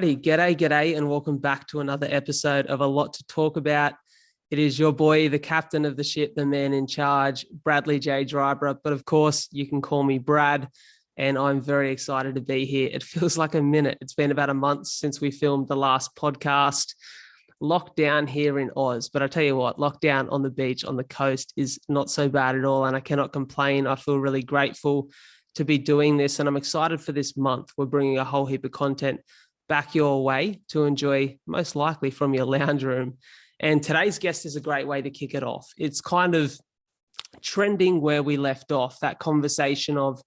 Alrighty, g'day, and welcome back to another episode of A Lot to Talk About. It is your boy, the captain of the ship, the man in charge, Bradley J. Dryburgh. But of course, you can call me Brad, and I'm very excited to be here. It feels like a minute. It's been about a month since we filmed the last podcast. Lockdown here in Oz, but I tell you what, lockdown on the beach, on the coast is not so bad at all, and I cannot complain. I feel really grateful to be doing this, and I'm excited for this month. We're bringing a whole heap of content back your way to enjoy, most likely from your lounge room. And today's guest is a great way to kick it off. It's kind of trending where we left off, that conversation of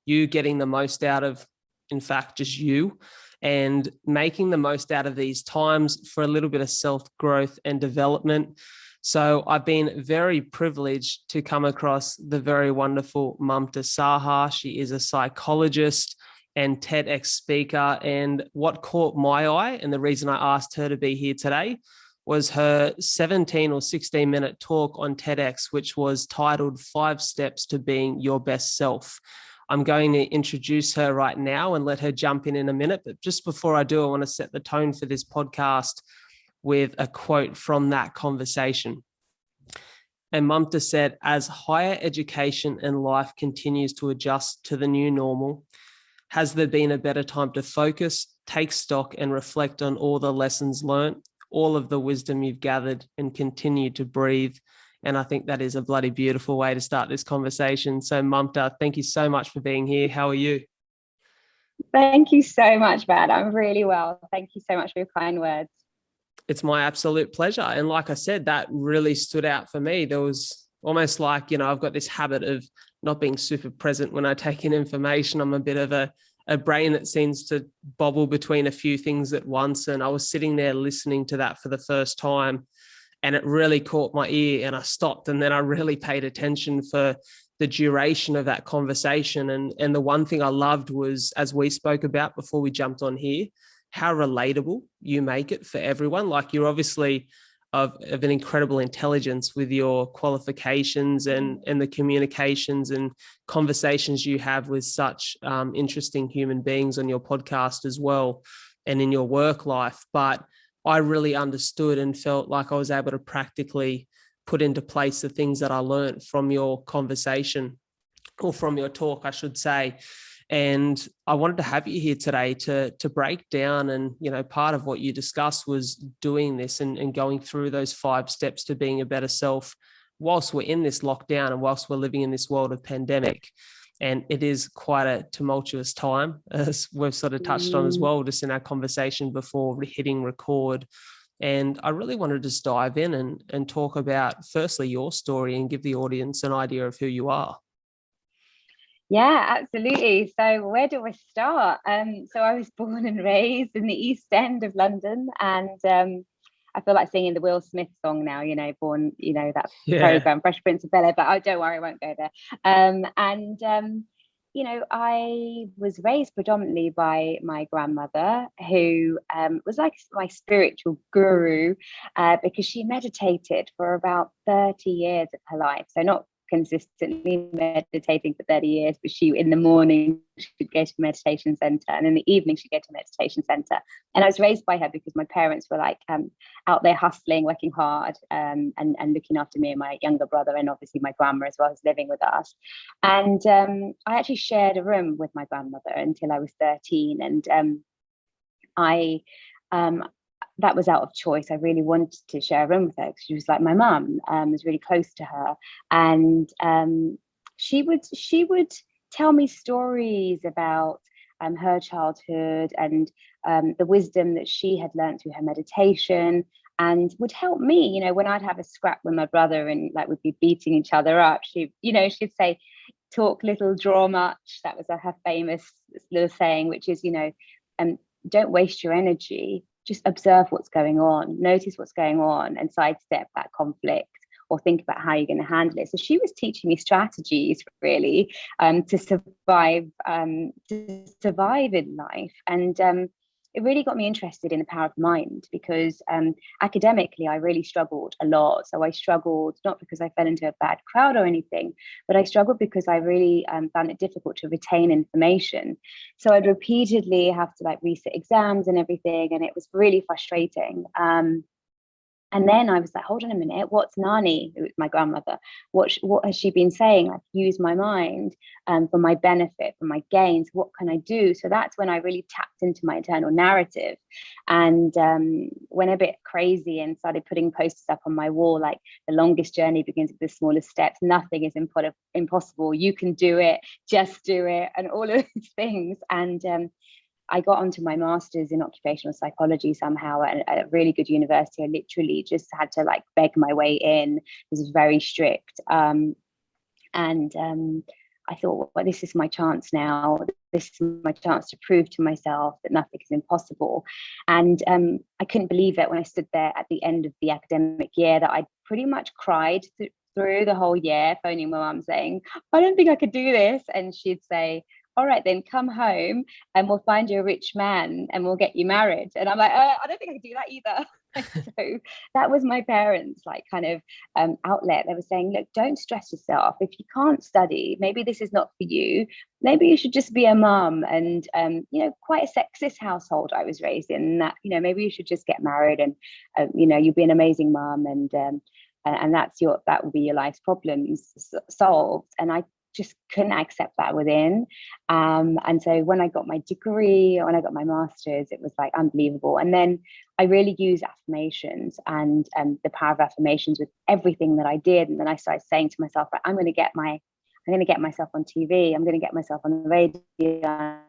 you getting the most out of, in fact, just you, and making the most out of these times for a little bit of self-growth and development. So I've been very privileged to come across the very wonderful Mamta Saha. She is a psychologist and TEDx speaker. And what caught my eye, and the reason I asked her to be here today, was her 17 or 16 minute talk on TEDx, which was titled 5 Steps to Being Your Best Self. I'm going to introduce her right now and let her jump in a minute. But just before I do, I want to set the tone for this podcast with a quote from that conversation. And Mamta said, as higher education and life continues to adjust to the new normal, has there been a better time to focus, take stock, and reflect on all the lessons learned, all of the wisdom you've gathered, and continue to breathe? And I think that is a bloody beautiful way to start this conversation. So Mamta, thank you so much for being here. How are you? Thank you so much, Brad. I'm really well. Thank you so much for your kind words. It's my absolute pleasure. And like I said, that really stood out for me. There was almost like, I've got this habit of not being super present when I take in information. I'm a bit of a brain that seems to bobble between a few things at once. And I was sitting there listening to that for the first time, and it really caught my ear, and I stopped. And then I really paid attention for the duration of that conversation. And the one thing I loved was, as we spoke about before we jumped on here, how relatable you make it for everyone. Like, you're obviously of an incredible intelligence with your qualifications and the communications and conversations you have with such interesting human beings on your podcast as well, and in your work life. But I really understood and felt like I was able to practically put into place the things that I learned from your conversation, or from your talk, I should say. And I wanted to have you here today to break down, and, part of what you discussed was doing this and going through those 5 steps to being a better self whilst we're in this lockdown and whilst we're living in this world of pandemic. And it is quite a tumultuous time, as we've sort of touched on as well, just in our conversation before hitting record. And I really wanted to just dive in and talk about, firstly, your story, and give the audience an idea of who you are. Yeah, absolutely. So where do I start? So I was born and raised in the East End of London, and I feel like singing the Will Smith song now, born, that program, Fresh Prince of Bel-Air, but don't worry, I won't go there. I was raised predominantly by my grandmother, who was like my spiritual guru, because she meditated for about 30 years of her life. So not consistently meditating for 30 years, but in the morning she'd go to a meditation center, and in the evening she'd go to a meditation center. And I was raised by her because my parents were out there hustling, working hard, and looking after me and my younger brother, and obviously my grandma as well, who's living with us. And I actually shared a room with my grandmother until I was 13, and that was out of choice. I really wanted to share a room with her because she was like my mum, was really close to her. And she would tell me stories about her childhood and the wisdom that she had learned through her meditation, and would help me, when I'd have a scrap with my brother and we'd be beating each other up. She'd say, talk little, draw much. That was her famous little saying, which is, don't waste your energy. Just observe what's going on, notice what's going on, and sidestep that conflict, or think about how you're going to handle it. So she was teaching me strategies, really, to survive in life. And it really got me interested in the power of mind, because academically I really struggled a lot. So I struggled not because I fell into a bad crowd or anything, but I struggled because I really found it difficult to retain information. So I'd repeatedly have to like resit exams and everything, and it was really frustrating. And then I was like, hold on a minute, what's Nani, who was my grandmother, what has she been saying? Like, use my mind for my benefit, for my gains, what can I do? So that's when I really tapped into my internal narrative, and went a bit crazy and started putting posters up on my wall, like, the longest journey begins with the smallest steps, nothing is impossible, you can do it, just do it, and all of these things. And I got onto my master's in occupational psychology somehow at a really good university. I literally just had to like beg my way in. It was very strict. And I thought, well, this is my chance now. This is my chance to prove to myself that nothing is impossible. And I couldn't believe it when I stood there at the end of the academic year that I pretty much cried through the whole year, phoning my mum saying, I don't think I could do this. And she'd say, all right, then come home and we'll find you a rich man and we'll get you married. And I'm like, I don't think I can do that either. So that was my parents' like kind of outlet. They were saying, look, don't stress yourself. If you can't study, maybe this is not for you. Maybe you should just be a mum. And, quite a sexist household I was raised in, that, maybe you should just get married and, you'll be an amazing mum. And that will be your life's problems solved. And I just couldn't accept that within. And so when I got my degree, when I got my master's, it was like unbelievable. And then I really used affirmations and the power of affirmations with everything that I did. And then I started saying to myself, I'm going to get myself on TV. I'm going to get myself on the radio.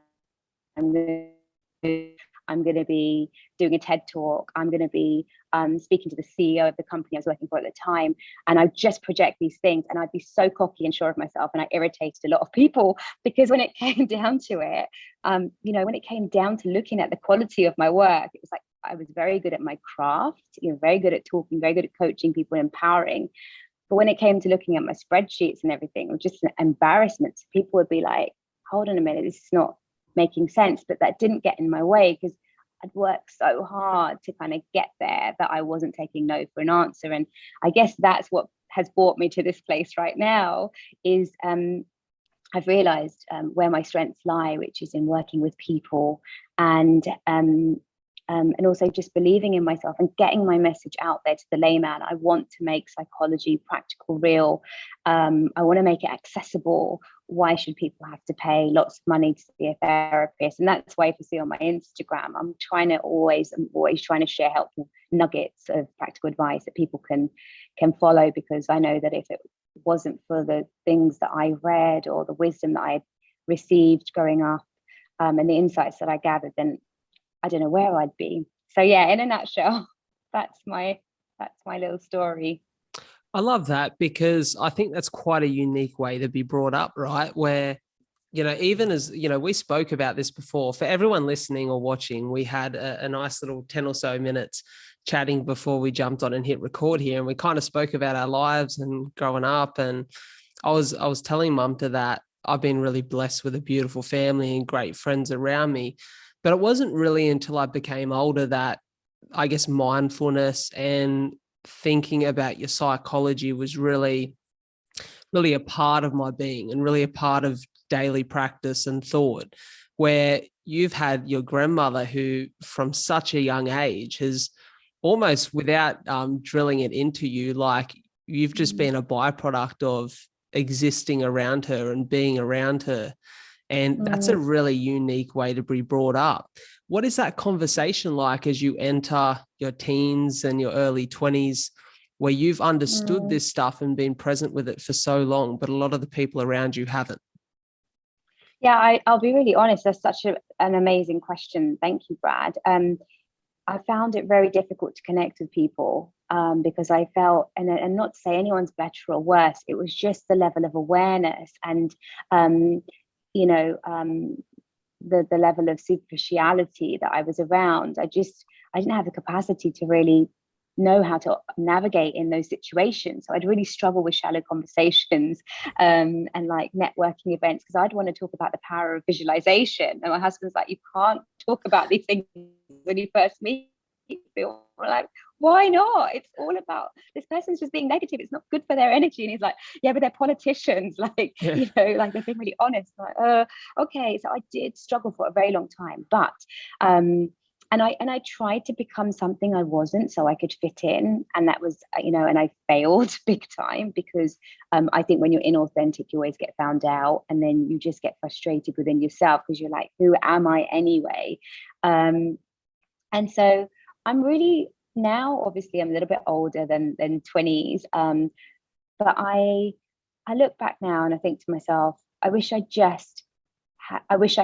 I'm going to be doing a TED talk. I'm going to be speaking to the CEO of the company I was working for at the time. And I just project these things, and I'd be so cocky and sure of myself. And I irritated a lot of people, because when it came down to it, when it came down to looking at the quality of my work, it was like, I was very good at my craft, very good at talking, very good at coaching people and empowering. But when it came to looking at my spreadsheets and everything, it was just an embarrassment. So people would be like, hold on a minute, this is not making sense. But that didn't get in my way, because I'd worked so hard to kind of get there that I wasn't taking no for an answer. And I guess that's what has brought me to this place right now, is I've realized where my strengths lie, which is in working with people, and also just believing in myself and getting my message out there to the layman. I want to make psychology practical, real. I want to make it accessible. Why should people have to pay lots of money to see a therapist? And that's why, if you see on my Instagram, I'm always trying to share helpful nuggets of practical advice that people can follow, because I know that if it wasn't for the things that I read or the wisdom that I received growing up, and the insights that I gathered, then I don't know where I'd be. So yeah, in a nutshell, that's my little story. I love that, because I think that's quite a unique way to be brought up, right? Where, even as, we spoke about this before, for everyone listening or watching, we had a nice little 10 or so minutes chatting before we jumped on and hit record here. And we kind of spoke about our lives and growing up. And I was telling Mamta that I've been really blessed with a beautiful family and great friends around me. But it wasn't really until I became older that, I guess, mindfulness and thinking about your psychology was really, really a part of my being, and really a part of daily practice and thought, where you've had your grandmother who, from such a young age, has almost, without drilling it into you, like, you've just been a byproduct of existing around her and being around her. And that's a really unique way to be brought up. What is that conversation like as you enter your teens and your early 20s, where you've understood this stuff and been present with it for so long, but a lot of the people around you haven't? Yeah, I'll be really honest. That's such an amazing question. Thank you, Brad. I found it very difficult to connect with people because I felt, and not to say anyone's better or worse, it was just the level of awareness and, the level of superficiality that I was around. I didn't have the capacity to really know how to navigate in those situations. So I'd really struggle with shallow conversations and like networking events, because I'd want to talk about the power of visualization. And my husband's like, you can't talk about these things when you first meet people. Like, why not? It's all about, this person's just being negative. It's not good for their energy. And he's like, yeah, but they're politicians. Like, you know, like they're being really honest. Like, okay. So I did struggle for a very long time, but and I tried to become something I wasn't, so I could fit in. And that was, you know, and I failed big time, because I think when you're inauthentic, you always get found out, and then you just get frustrated within yourself, because you're like, who am I anyway? And so I'm really, now obviously I'm a little bit older than 20s, but I look back now and I think to myself, I wish I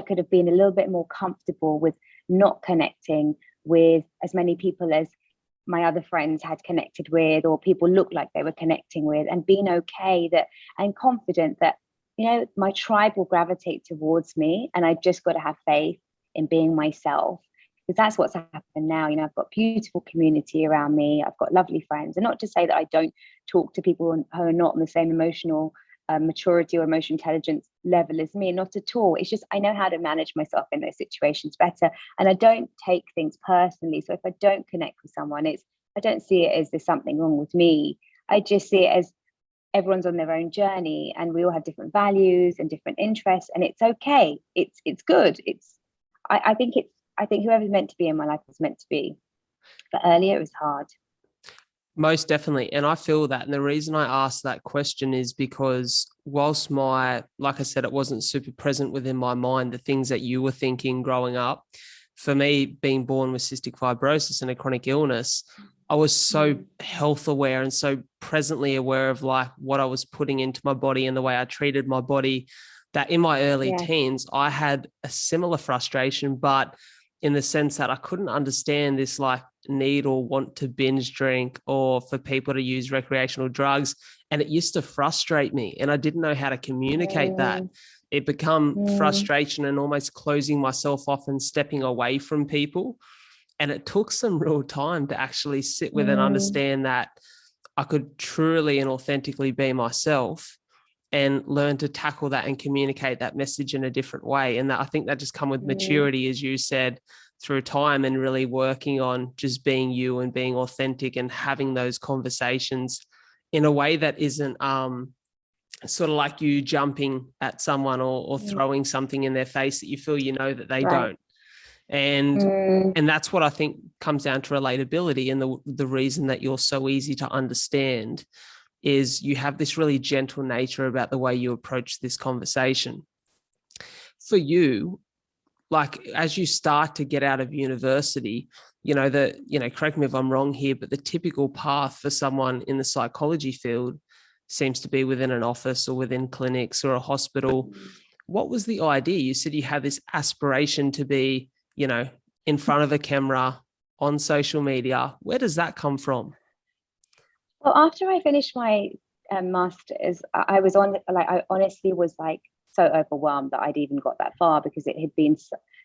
could have been a little bit more comfortable with not connecting with as many people as my other friends had connected with, or people looked like they were connecting with, and being okay that, and confident that, you know, my tribe will gravitate towards me, and I just got to have faith in being myself, because that's what's happened now. You know, I've got beautiful community around me. I've got lovely friends, and not to say that I don't talk to people who are not on the same emotional maturity or emotional intelligence level as me, not at all. It's just I know how to manage myself in those situations better, and I don't take things personally. So if I don't connect with someone, I don't see it as there's something wrong with me. I just see it as everyone's on their own journey, and we all have different values and different interests, and it's okay. It's good. I think whoever's meant to be in my life is meant to be. But earlier it was hard. Most definitely. And I feel that. And the reason I asked that question is because whilst like I said, it wasn't super present within my mind, the things that you were thinking growing up, for me, being born with cystic fibrosis and a chronic illness, I was so health aware and so presently aware of like what I was putting into my body and the way I treated my body, that in my early teens, I had a similar frustration, but in the sense that I couldn't understand this like need or want to binge drink, or for people to use recreational drugs. And it used to frustrate me, and I didn't know how to communicate that. It became frustration and almost closing myself off and stepping away from people. And it took some real time to actually sit with and understand that I could truly and authentically be myself and learn to tackle that and communicate that message in a different way. And that, I think that just come with maturity, as you said, through time, and really working on just being you and being authentic and having those conversations in a way that isn't sort of like you jumping at someone or throwing something in their face that you feel you know that they don't. And that's what I think comes down to relatability. And the reason that you're so easy to understand is you have this really gentle nature about the way you approach this conversation. For you, like as you start to get out of university, correct me if I'm wrong here, but the typical path for someone in the psychology field seems to be within an office or within clinics or a hospital. What was the idea? You said you had this aspiration to be, in front of a camera, on social media. Where does that come from? Well, after I finished my master's, I honestly was like so overwhelmed that I'd even got that far, because it had been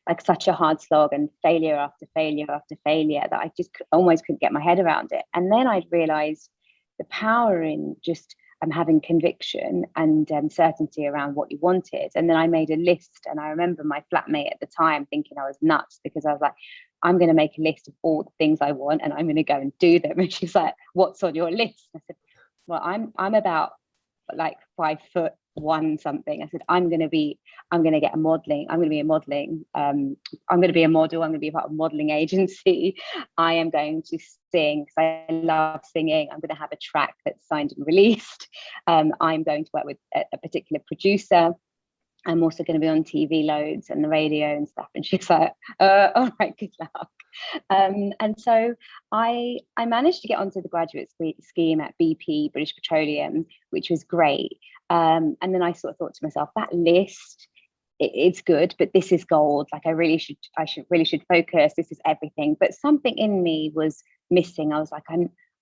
like such a hard slog and failure after failure after failure that I just almost couldn't get my head around it. And then I realized the power in just having conviction and certainty around what you wanted. And then I made a list, and I remember my flatmate at the time thinking I was nuts, because I was like, I'm going to make a list of all the things I want, and I'm going to go and do them. And she's like, what's on your list? I said, well, I'm about like 5'1" something. I said, I'm going to be a modeling. I'm going to be a modeling. I'm going to be a model. I'm going to be a part of a modeling agency. I am going to sing because I love singing. I'm going to have a track that's signed and released. I'm going to work with a particular producer. I'm also going to be on TV loads and the radio and stuff. And she's like, all right, good luck. And so I managed to get onto the graduate scheme at BP, British Petroleum, which was great. And then I sort of thought to myself, that list, it's good, but this is gold. Like I should focus. This is everything. But something in me was missing. I was like,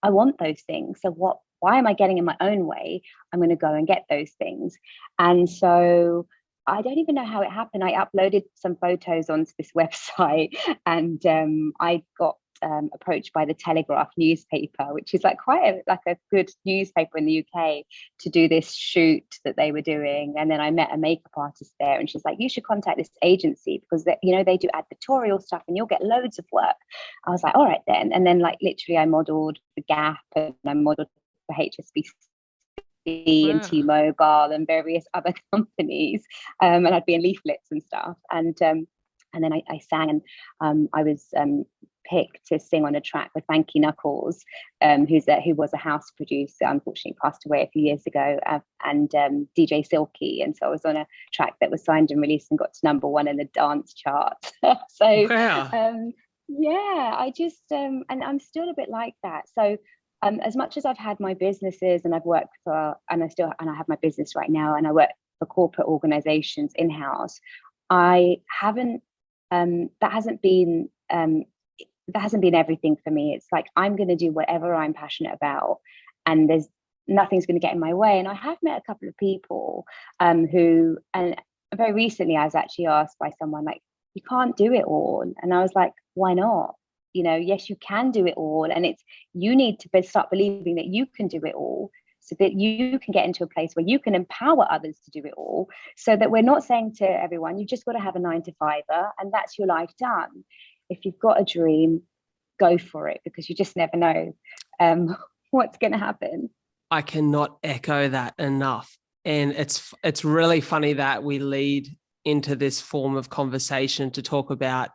I want those things. So why am I getting in my own way? I'm going to go and get those things. And so I don't even know how it happened. I uploaded some photos onto this website, and I got approached by the Telegraph newspaper, which is like quite a good newspaper in the UK, to do this shoot that they were doing. And then I met a makeup artist there, and she's like, you should contact this agency because they, you know, they do advertorial stuff and you'll get loads of work. I was like, all right then. And then like literally I modeled the Gap, and I modeled for HSBC and T-Mobile and various other companies, and I'd be in leaflets and stuff, and then I sang, and I was picked to sing on a track with Frankie Knuckles, who was a house producer, unfortunately passed away a few years ago, and DJ Silky, and so I was on a track that was signed and released and got to #1 in the dance chart. So yeah, I just and I'm still a bit like that. So as much as I've had my businesses and I've worked for, and I have my business right now, and I work for corporate organizations in-house, I haven't, that hasn't been everything for me. It's like, I'm going to do whatever I'm passionate about, and there's nothing's going to get in my way. And I have met a couple of people who, and very recently I was actually asked by someone like, you can't do it all. And I was like, why not? You know, yes, you can do it all. And you need to start believing that you can do it all, so that you can get into a place where you can empower others to do it all. So that we're not saying to everyone, you've just got to have a 9-to-5er and that's your life done. If you've got a dream, go for it, because you just never know what's going to happen. I cannot echo that enough. And it's really funny that we lead into this form of conversation to talk about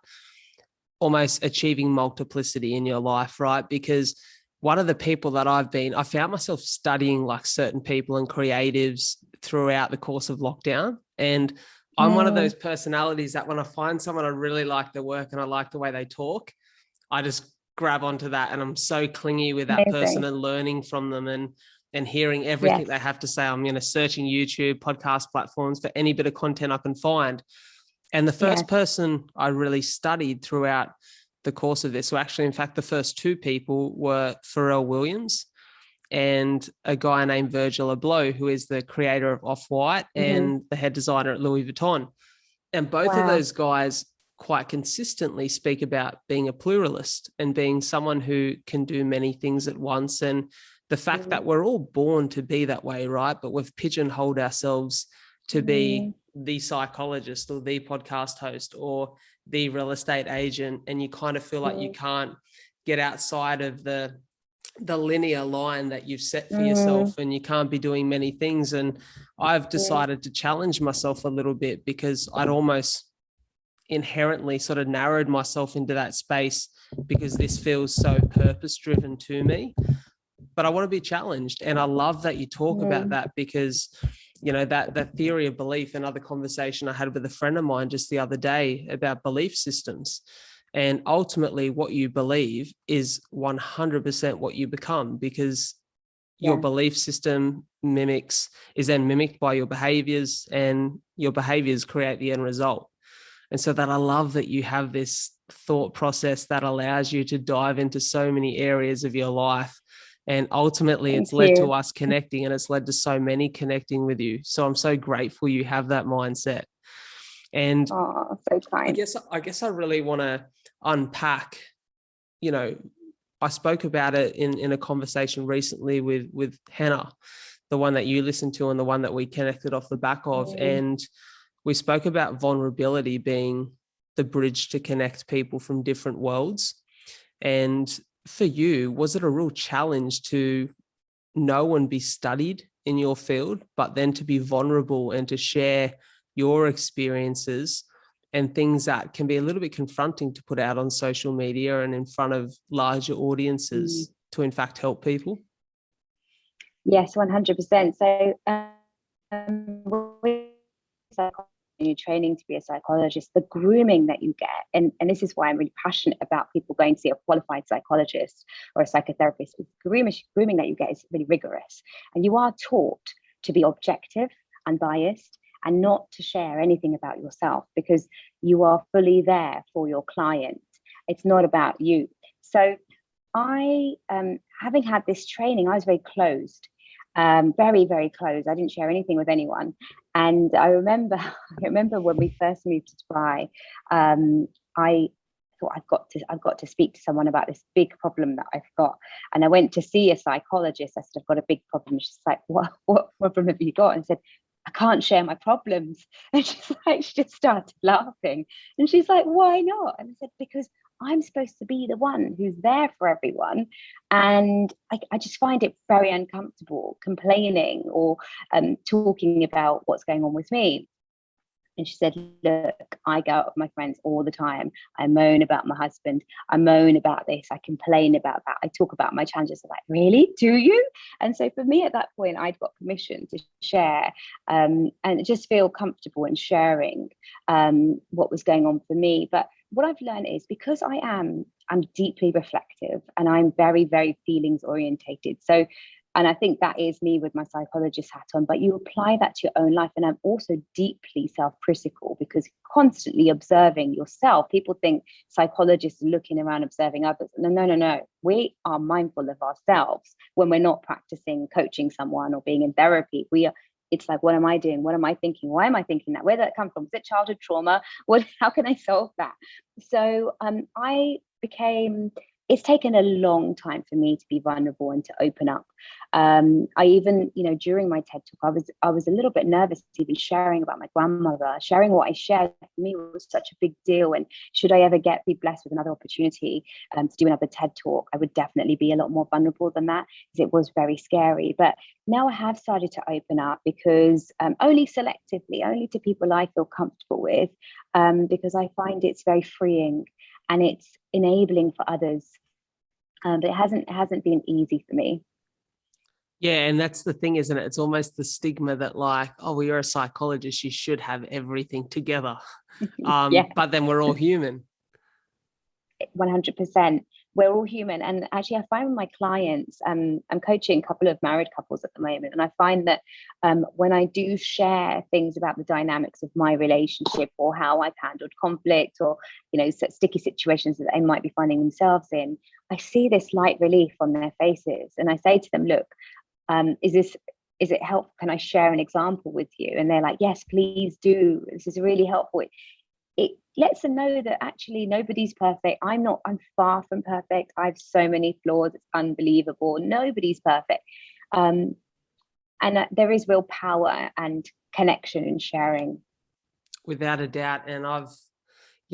almost achieving multiplicity in your life, right? Because one of the people that I found myself studying like certain people and creatives throughout the course of lockdown. And I'm one of those personalities that when I find someone I really like their work and I like the way they talk, I just grab onto that, and I'm so clingy with that person and learning from them and hearing everything they have to say. I'm searching YouTube, podcast platforms for any bit of content I can find. And the first person I really studied throughout the course of this, so actually, in fact, the first two people were Pharrell Williams and a guy named Virgil Abloh, who is the creator of Off-White and the head designer at Louis Vuitton. And both of those guys quite consistently speak about being a pluralist and being someone who can do many things at once. And the fact that we're all born to be that way, right? But we've pigeonholed ourselves to be the psychologist or the podcast host or the real estate agent, and you kind of feel like you can't get outside of the linear line that you've set for yourself, and you can't be doing many things. And I've decided to challenge myself a little bit, because I'd almost inherently sort of narrowed myself into that space because this feels so purpose driven to me. But I want to be challenged, and I love that you talk about that, because that theory of belief. Another conversation I had with a friend of mine just the other day about belief systems, and ultimately what you believe is 100% what you become, because your belief system is then mimicked by your behaviors, and your behaviors create the end result. And so that I love that you have this thought process that allows you to dive into so many areas of your life. And ultimately, it's led to us connecting, and it's led to so many connecting with you. So I'm so grateful you have that mindset. And so kind. I guess I really want to unpack, I spoke about it in a conversation recently with Hannah, the one that you listened to and the one that we connected off the back of. And we spoke about vulnerability being the bridge to connect people from different worlds. And for you, was it a real challenge to know and be studied in your field, but then to be vulnerable and to share your experiences and things that can be a little bit confronting to put out on social media and in front of larger audiences to in fact help people? Yes, 100%. So you're training to be a psychologist, the grooming that you get, and this is why I'm really passionate about people going to see a qualified psychologist or a psychotherapist, the grooming that you get is really rigorous, and you are taught to be objective, unbiased, and not to share anything about yourself, because you are fully there for your client. It's not about you. So I, having had this training, I was very closed. Very, very close. I didn't share anything with anyone. And I remember when we first moved to Dubai, I thought I've got to speak to someone about this big problem that I've got. And I went to see a psychologist. I said, I've got a big problem. She's like, what problem have you got? And I said, I can't share my problems. And she just started laughing. And she's like, why not? And I said, because I'm supposed to be the one who's there for everyone. And I just find it very uncomfortable complaining or talking about what's going on with me. And she said, look, I go out with my friends all the time. I moan about my husband. I moan about this. I complain about that. I talk about my challenges. I'm like, really? Do you? And so for me at that point, I'd got permission to share and just feel comfortable in sharing what was going on for me. But what I've learned is because I'm deeply reflective and I'm very, very feelings orientated. So, and I think that is me with my psychologist hat on, but you apply that to your own life. And I'm also deeply self-critical because constantly observing yourself. People think psychologists are looking around observing others. No. We are mindful of ourselves when we're not practicing coaching someone or being in therapy. It's like, what am I doing? What am I thinking? Why am I thinking that? Where did that come from? Is it childhood trauma? How can I solve that? So it's taken a long time for me to be vulnerable and to open up. I even, during my TED Talk, I was a little bit nervous even sharing about my grandmother. Sharing what I shared for me was such a big deal. And should I ever be blessed with another opportunity to do another TED Talk, I would definitely be a lot more vulnerable than that, because it was very scary. But now I have started to open up because only selectively, only to people I feel comfortable with, because I find it's very freeing and it's enabling for others. But it hasn't been easy for me. Yeah, and that's the thing, isn't it? It's almost the stigma that like, oh, well, you're a psychologist, you should have everything together. Yeah. But then we're all human. 100%. We're all human. And actually, I find with my clients, I'm coaching a couple of married couples at the moment. And I find that when I do share things about the dynamics of my relationship or how I've handled conflict or, sticky situations that they might be finding themselves in, I see this light relief on their faces. And I say to them, look, is it helpful? Can I share an example with you? And they're like, yes, please do. This is really helpful. It lets them know that actually nobody's perfect. I'm far from perfect. I have so many flaws. It's unbelievable. Nobody's perfect. And there is real power and connection in sharing. Without a doubt. And I've,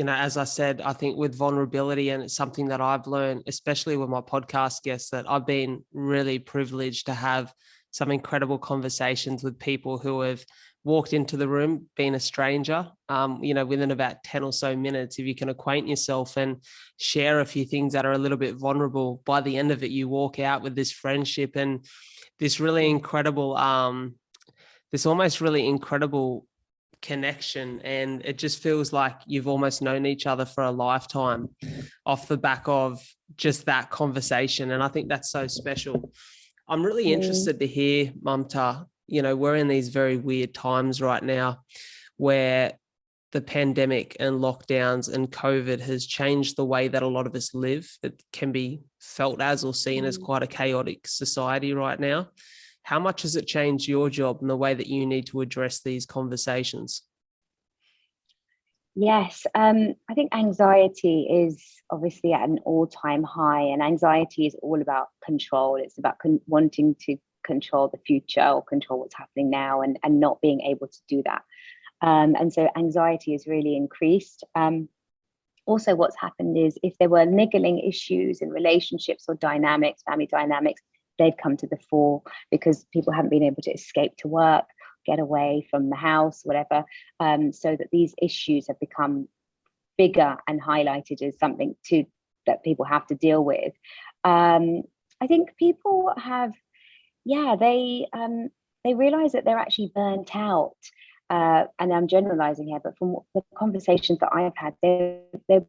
as I said, I think with vulnerability, and it's something that I've learned, especially with my podcast guests, that I've been really privileged to have some incredible conversations with people who have walked into the room, being a stranger, within about 10 or so minutes, if you can acquaint yourself and share a few things that are a little bit vulnerable, by the end of it, you walk out with this friendship and this really incredible, this almost really incredible connection. And it just feels like you've almost known each other for a lifetime off the back of just that conversation. And I think that's so special. I'm really interested to hear, Mamta, we're in these very weird times right now where the pandemic and lockdowns and COVID has changed the way that a lot of us live. It can be felt as or seen as quite a chaotic society right now. How much has it changed your job and the way that you need to address these conversations? Yes, I think anxiety is obviously at an all-time high, and anxiety is all about control. It's about wanting to control the future or control what's happening now and not being able to do that. And so anxiety is really increased. Also, what's happened is if there were niggling issues in relationships or dynamics, family dynamics, they've come to the fore because people haven't been able to escape to work, get away from the house, whatever. So that these issues have become bigger and highlighted as something that people have to deal with. I think people have, they realize that they're actually burnt out. And I'm generalizing here, but from the conversations that I've had, they're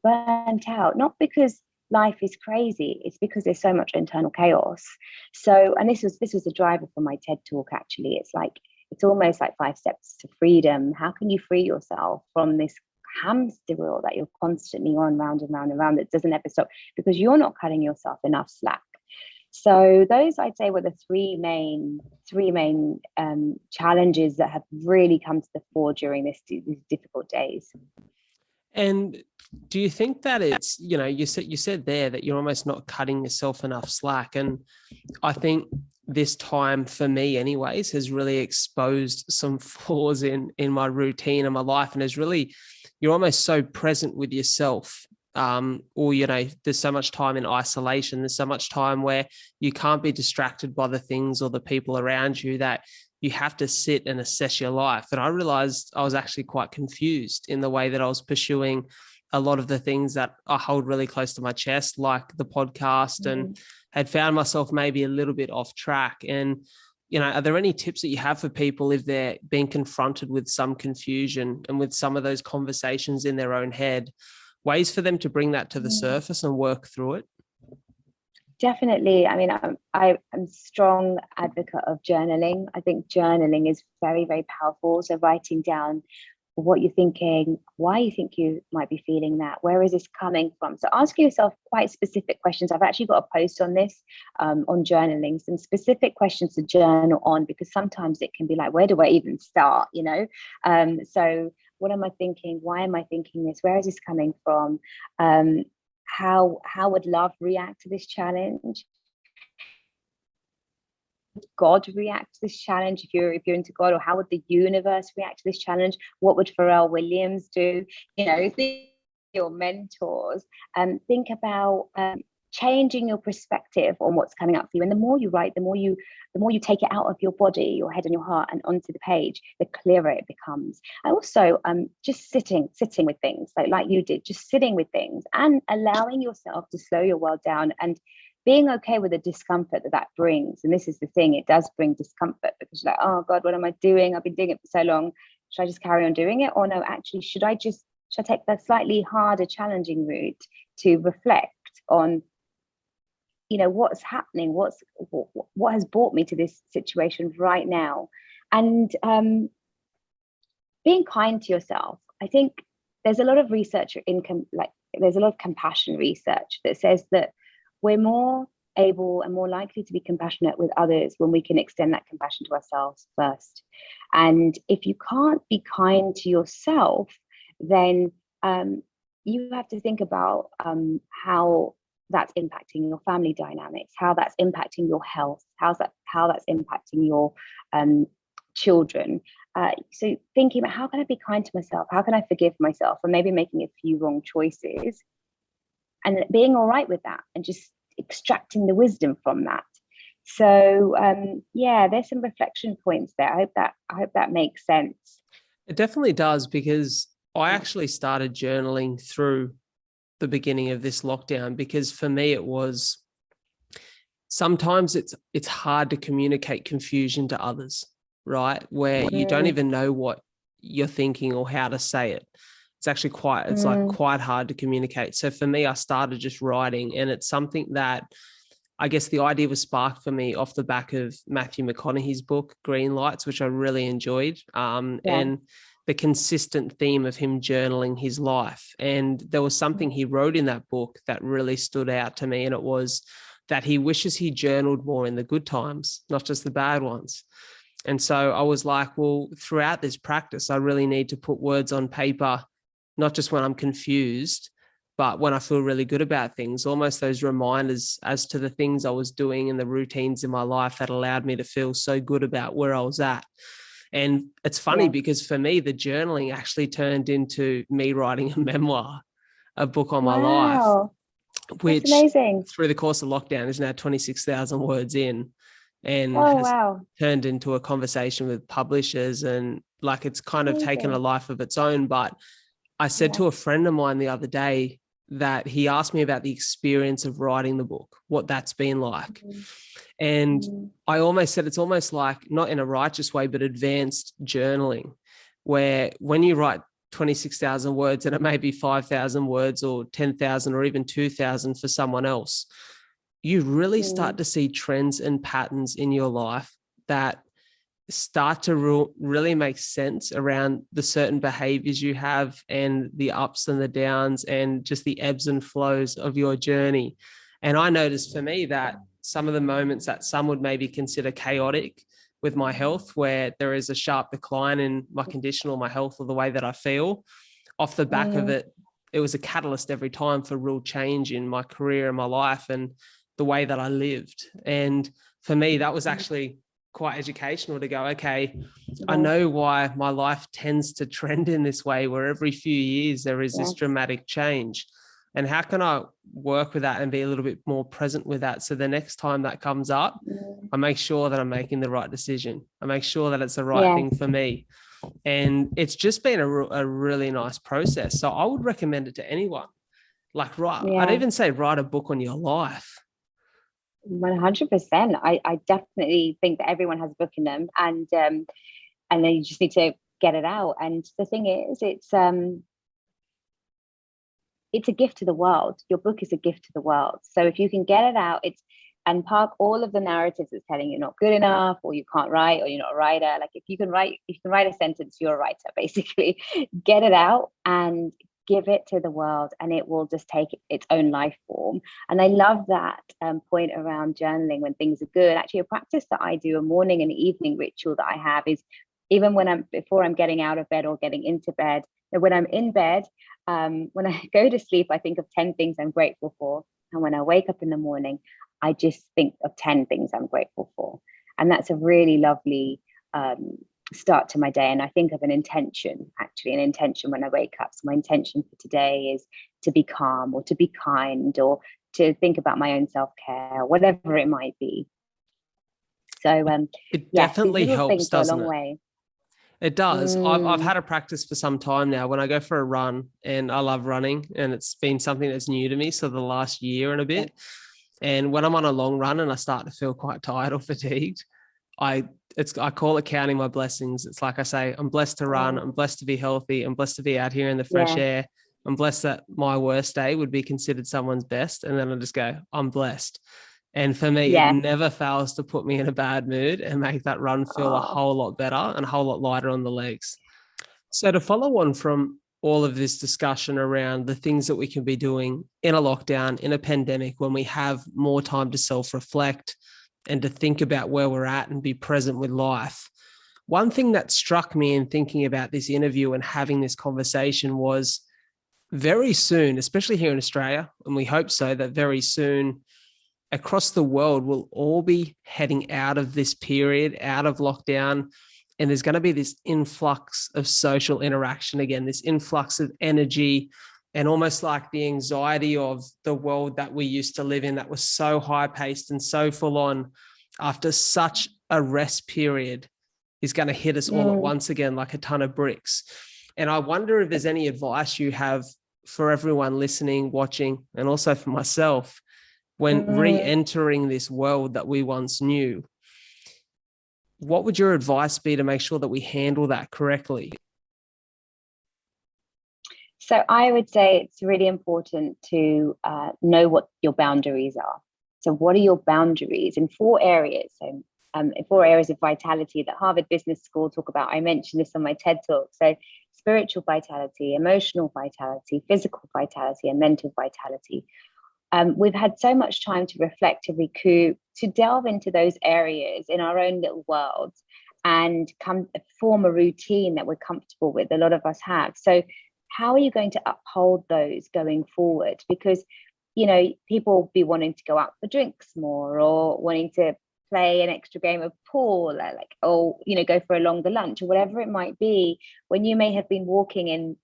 burnt out, not because life is crazy, it's because there's so much internal chaos. So, and this was a driver for my TED Talk, actually. It's almost like 5 steps to freedom. How can you free yourself from this hamster wheel that you're constantly on, round and round and round, that doesn't ever stop because you're not cutting yourself enough slack? So those, I'd say, were the three main challenges that have really come to the fore during these difficult days. And do you think that it's, you said there that you're almost not cutting yourself enough slack. And I think this time for me anyways has really exposed some flaws in my routine and my life, and is really, you're almost so present with yourself. Or, there's so much time in isolation. There's so much time where you can't be distracted by the things or the people around you, that you have to sit and assess your life. And I realized I was actually quite confused in the way that I was pursuing a lot of the things that I hold really close to my chest, like the podcast, and had found myself maybe a little bit off track. And, are there any tips that you have for people if they're being confronted with some confusion and with some of those conversations in their own head, ways for them to bring that to the surface and work through it? Definitely. I mean, I'm a strong advocate of journaling. I think journaling is very, very powerful. So writing down what you're thinking, why you think you might be feeling that, where is this coming from? So ask yourself quite specific questions. I've actually got a post on this, on journaling, some specific questions to journal on, because sometimes it can be like, where do I even start? So what am I thinking? Why am I thinking this? Where is this coming from? How would love react to this challenge? God react to this challenge if you're into God? Or how would the universe react to this challenge? What would Pharrell Williams do? Think your mentors, think about changing your perspective on what's coming up for you. And the more you write, the more you take it out of your body, your head and your heart, and onto the page, the clearer it becomes. And also just sitting with things like you did, just sitting with things and allowing yourself to slow your world down, and being okay with the discomfort that brings. And this is the thing, it does bring discomfort, because you're like, oh God, what am I doing? I've been doing it for so long. Should I just carry on doing it? Or no, actually, should I take the slightly harder, challenging route to reflect on what's happening, what has brought me to this situation right now? And being kind to yourself. I think there's a lot of research there's a lot of compassion research that says that we're more able and more likely to be compassionate with others when we can extend that compassion to ourselves first. And if you can't be kind to yourself, then you have to think about how that's impacting your family dynamics, how that's impacting your health, how that's impacting your children. So thinking about, how can I be kind to myself? How can I forgive myself for maybe making a few wrong choices, and being all right with that, and just extracting the wisdom from that. So there's some reflection points there. I hope that makes sense. It definitely does, because I actually started journaling through the beginning of this lockdown, because for me it was, sometimes it's hard to communicate confusion to others, right? Where you don't even know what you're thinking or how to say it. It's actually quite hard to communicate. So for me, I started just writing, and it's something that I guess the idea was sparked for me off the back of Matthew McConaughey's book, Green Lights, which I really enjoyed. And the consistent theme of him journaling his life. And there was something he wrote in that book that really stood out to me. And it was that he wishes he journaled more in the good times, not just the bad ones. And so I was like, well, throughout this practice, I really need to put words on paper, not just when I'm confused, but when I feel really good about things, almost those reminders as to the things I was doing and the routines in my life that allowed me to feel so good about where I was at. And it's funny because for me, the journaling actually turned into me writing a memoir, a book on my life, which through the course of lockdown is now 26,000 words in, and has turned into a conversation with publishers, and like it's kind of taken a life of its own. But I said to a friend of mine the other day that he asked me about the experience of writing the book, what that's been like. And I almost said it's almost like, not in a righteous way, but advanced journaling, where when you write 26,000 words and it may be 5,000 words or 10,000 or even 2,000 for someone else, you really start to see trends and patterns in your life that start to really make sense around the certain behaviors you have and the ups and the downs and just the ebbs and flows of your journey. And I noticed for me that some of the moments that some would maybe consider chaotic with my health, where there is a sharp decline in my condition or my health or the way that I feel, off the back of it, it was a catalyst every time for real change in my career and my life and the way that I lived. And for me, that was actually quite educational to go, okay, I know why my life tends to trend in this way, where every few years there is this dramatic change. And how can I work with that and be a little bit more present with that? So the next time that comes up, I make sure that I'm making the right decision. I make sure that it's the right thing for me. And it's just been a really nice process. So I would recommend it to anyone. Like, I'd even say write a book on your life. 100%. I definitely think that everyone has a book in them, and then you just need to get it out. And the thing is, it's a gift to the world. Your book is a gift to the world. So if you can get it out, and park all of the narratives that's telling you not good enough, or you can't write, or you're not a writer. Like if you can write a sentence, you're a writer, basically. Get it out and give it to the world, and it will just take its own life form. And I love that point around journaling when things are good. Actually, a practice that I do, a morning and evening ritual that I have, is even before I'm getting out of bed or getting into bed. When I'm in bed, when I go to sleep, I think of 10 things I'm grateful for. And when I wake up in the morning, I just think of 10 things I'm grateful for. And that's a really lovely start to my day. And I think of an intention when I wake up. So my intention for today is to be calm, or to be kind, or to think about my own self-care, whatever it might be. So it definitely helps, doesn't a long it? way. It does. I've had a practice for some time now when I go for a run, and I love running, and it's been something that's new to me. So the last year and a bit. And when I'm on a long run and I start to feel quite tired or fatigued, I call it counting my blessings. It's like I say, I'm blessed to run. I'm blessed to be healthy. I'm blessed to be out here in the fresh air. I'm blessed that my worst day would be considered someone's best. And then I just go, I'm blessed. And for me, it never fails to put me in a bad mood and make that run feel a whole lot better and a whole lot lighter on the legs. So to follow on from all of this discussion around the things that we can be doing in a lockdown, in a pandemic, when we have more time to self-reflect and to think about where we're at and be present with life. One thing that struck me in thinking about this interview and having this conversation was very soon, especially here in Australia, and we hope so, that very soon across the world we'll all be heading out of this period, out of lockdown, and there's going to be this influx of social interaction again, this influx of energy, and almost like the anxiety of the world that we used to live in that was so high-paced and so full-on after such a rest period is going to hit us all at once again like a ton of bricks. And I wonder if there's any advice you have for everyone listening, watching, and also for myself when re-entering this world that we once knew. What would your advice be to make sure that we handle that correctly? So I would say it's really important to know what your boundaries are. So what are your boundaries in 4 areas? So in 4 areas of vitality that Harvard Business School talk about. I mentioned this on my TED Talk. So spiritual vitality, emotional vitality, physical vitality, and mental vitality. We've had so much time to reflect, to recoup, to delve into those areas in our own little worlds and form a routine that we're comfortable with. A lot of us have. So how are you going to uphold those going forward? Because, people will be wanting to go out for drinks more, or wanting to play an extra game of pool, go for a longer lunch, or whatever it might be, when you may have been doing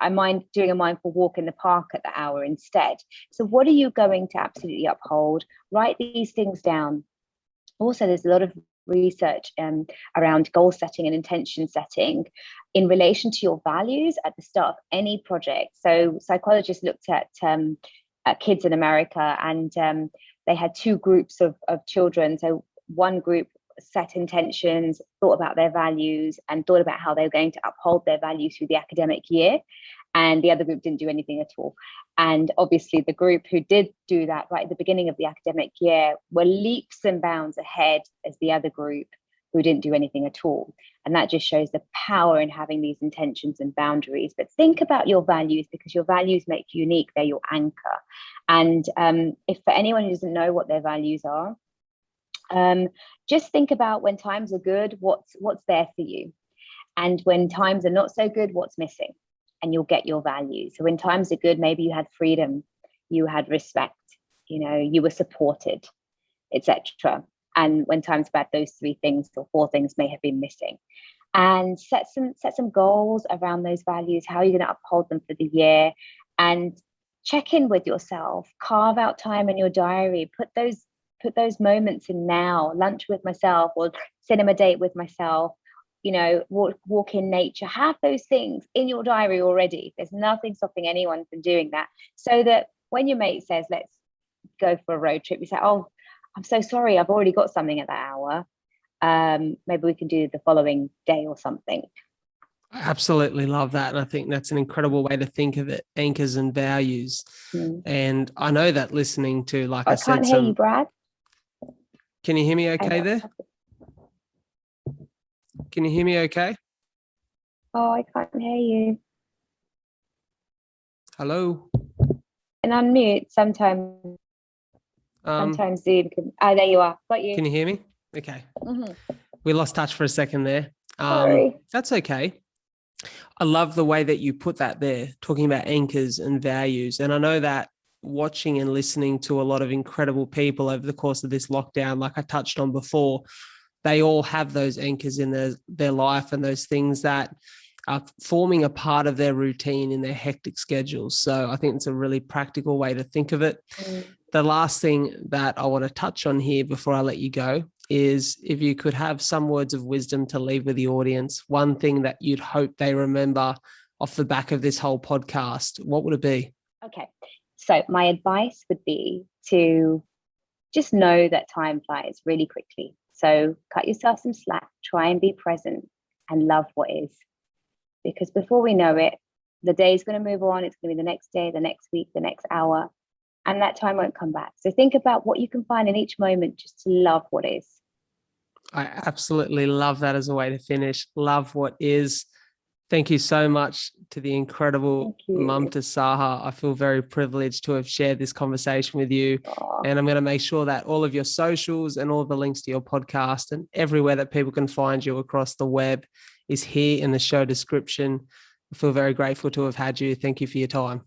a mindful walk in the park at the hour instead. So what are you going to absolutely uphold? Write these things down. Also, there's a lot of research around goal setting and intention setting in relation to your values at the start of any project. So psychologists looked at kids in America, and they had 2 groups of children. So one group set intentions, thought about their values, and thought about how they were going to uphold their values through the academic year. And the other group didn't do anything at all. And obviously the group who did do that right at the beginning of the academic year were leaps and bounds ahead as the other group who didn't do anything at all. And that just shows the power in having these intentions and boundaries. But think about your values, because your values make you unique. They're your anchor. And if for anyone who doesn't know what their values are, just think about when times are good, what's there for you, and when times are not so good, what's missing. and you'll get your values. So when times are good, maybe you had freedom, you had respect, you were supported, etc. And when times are bad, those 3 things or 4 things may have been missing. And set some goals around those values. How are you going to uphold them for the year? And check in with yourself. Carve out time in your diary. Put those moments in now. Lunch with myself, or cinema date with myself. Walk in nature. Have those things in your diary already. There's nothing stopping anyone from doing that. So that when your mate says, let's go for a road trip, you say, oh, I'm so sorry, I've already got something at that hour. Maybe we can do the following day or something. I absolutely love that. And I think that's an incredible way to think of it, anchors and values. And I know that listening to, like I said, can't hear you, Brad. Can you hear me okay there? Can you hear me okay? Oh, I can't hear you. Hello? And unmute sometimes. Sometimes Zoom can. Oh, there you are. Got you. Can you hear me? Okay. We lost touch for a second there. Sorry. That's okay. I love the way that you put that there, talking about anchors and values. And I know that watching and listening to a lot of incredible people over the course of this lockdown, like I touched on before, they all have those anchors in their life and those things that are forming a part of their routine in their hectic schedules. So I think it's a really practical way to think of it. The last thing that I want to touch on here before I let you go is if you could have some words of wisdom to leave with the audience, one thing that you'd hope they remember off the back of this whole podcast, what would it be? Okay. So my advice would be to just know that time flies really quickly. So cut yourself some slack, try and be present and love what is. Because before we know it, the day is going to move on. It's going to be the next day, the next week, the next hour, and that time won't come back. So think about what you can find in each moment just to love what is. I absolutely love that as a way to finish. Love what is. Thank you so much to the incredible Mamta Saha. I feel very privileged to have shared this conversation with you. And I'm going to make sure that all of your socials and all the links to your podcast and everywhere that people can find you across the web is here in the show description. I feel very grateful to have had you. Thank you for your time.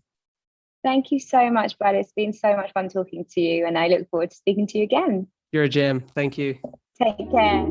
Thank you so much, Brad. It's been so much fun talking to you, and I look forward to speaking to you again. You're a gem. Thank you. Take care.